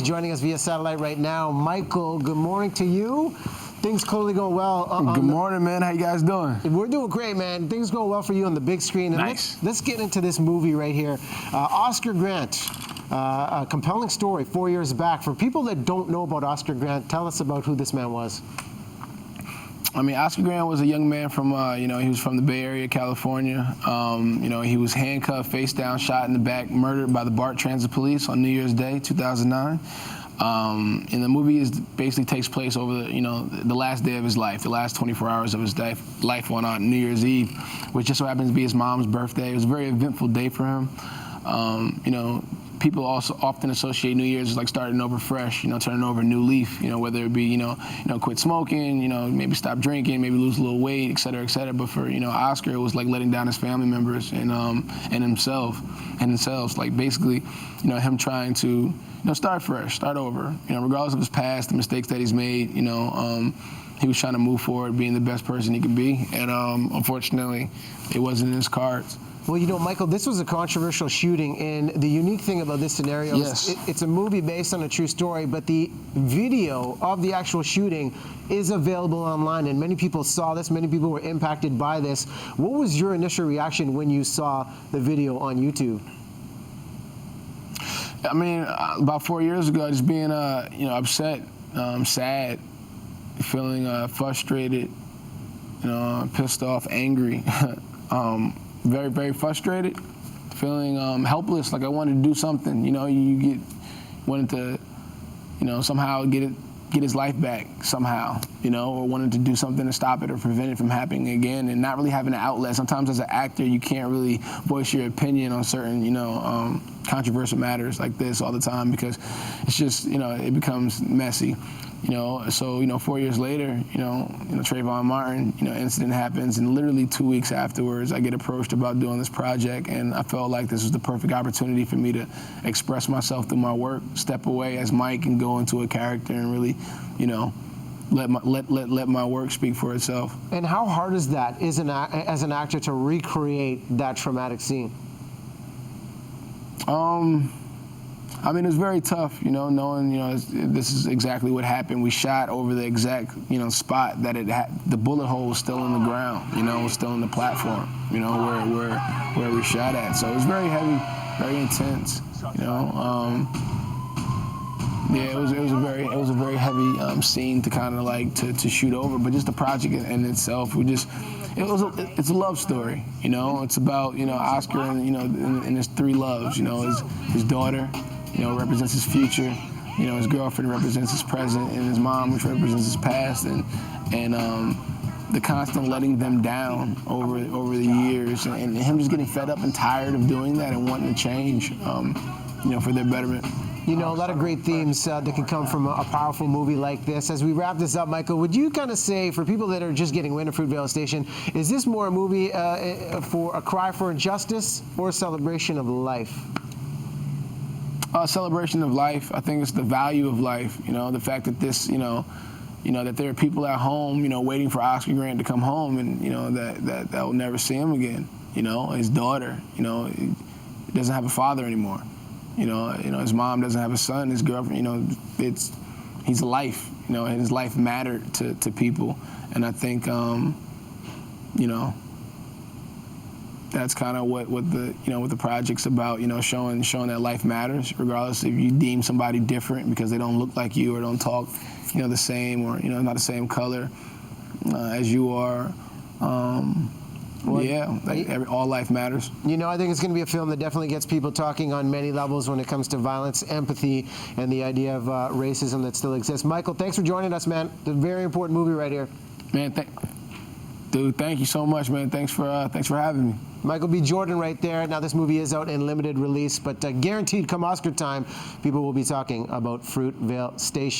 Joining us via satellite right now, Michael. Good morning to you. Things clearly going well. Good morning, man. How you guys doing? We're doing great, man. Things going well for you on the big screen. And nice. Let's get into this movie right here. Oscar Grant, a compelling story 4 years back. For people that don't know about Oscar Grant, tell us about who this man was. I mean, Oscar Grant was a young man from, he was from the Bay Area, California. He was handcuffed, face down, shot in the back, murdered by the BART Transit Police on New Year's Day, 2009. And the movie basically takes place over the last day of his life, the last 24 hours of his life on New Year's Eve, which just so happens to be his mom's birthday. It was a very eventful day for him. People also often associate New Year's as like starting over fresh, turning over a new leaf, whether it be, quit smoking, maybe stop drinking, maybe lose a little weight, et cetera, et cetera. But for, Oscar, it was like letting down his family members and themselves, like basically, him trying to, start fresh, start over, regardless of his past, the mistakes that he's made, he was trying to move forward, being the best person he could be. And unfortunately, it wasn't in his cards. Well, Michael, this was a controversial shooting, and the unique thing about this scenario is it's a movie based on a true story, but the video of the actual shooting is available online, and many people saw this, many people were impacted by this. What was your initial reaction when you saw the video on YouTube? I mean, about 4 years ago, just being, upset, sad, feeling frustrated, pissed off, angry. Very, very frustrated, feeling helpless, like I wanted to do something. Wanted to, somehow get his life back somehow, or wanted to do something to stop it or prevent it from happening again, and not really having an outlet. Sometimes as an actor, you can't really voice your opinion on certain, controversial matters like this all the time because it's just, it becomes messy. So 4 years later, Trayvon Martin, incident happens, and literally 2 weeks afterwards, I get approached about doing this project, and I felt like this was the perfect opportunity for me to express myself through my work, step away as Mike, and go into a character and really, let my work speak for itself. And how hard is that as an actor to recreate that traumatic scene? I mean, it was very tough, knowing, this is exactly what happened. We shot over the exact, spot that the bullet hole was still in the ground, was still in the platform, where we shot at. So it was very heavy, very intense, Yeah, it was a very heavy scene to kind of like to shoot over, but just the project in itself, it's a love story, It's about Oscar and his three loves, his daughter. Represents his future. His girlfriend represents his present, and his mom, which represents his past, and the constant letting them down over the years, and him just getting fed up and tired of doing that and wanting to change, for their betterment. A lot of great themes that can come from a powerful movie like this. As we wrap this up, Michael, would you kind of say, for people that are just getting wind of Fruitvale Station, is this more a movie for a cry for injustice or a celebration of life? Celebration of life. I think it's the value of life. The fact that this, that there are people at home, waiting for Oscar Grant to come home, and that will never see him again. His daughter, doesn't have a father anymore. His mom doesn't have a son. His girlfriend, he's a life. And his life mattered to people, and I think, that's kind of what the project's about, showing that life matters, regardless if you deem somebody different because they don't look like you or don't talk, the same, or not the same color as you are. All life matters. I think it's going to be a film that definitely gets people talking on many levels when it comes to violence, empathy, and the idea of racism that still exists. Michael, thanks for joining us, man. It's a very important movie right here. Man, dude, thank you so much, man. Thanks for having me. Michael B. Jordan right there. Now, this movie is out in limited release, but guaranteed come Oscar time, people will be talking about Fruitvale Station.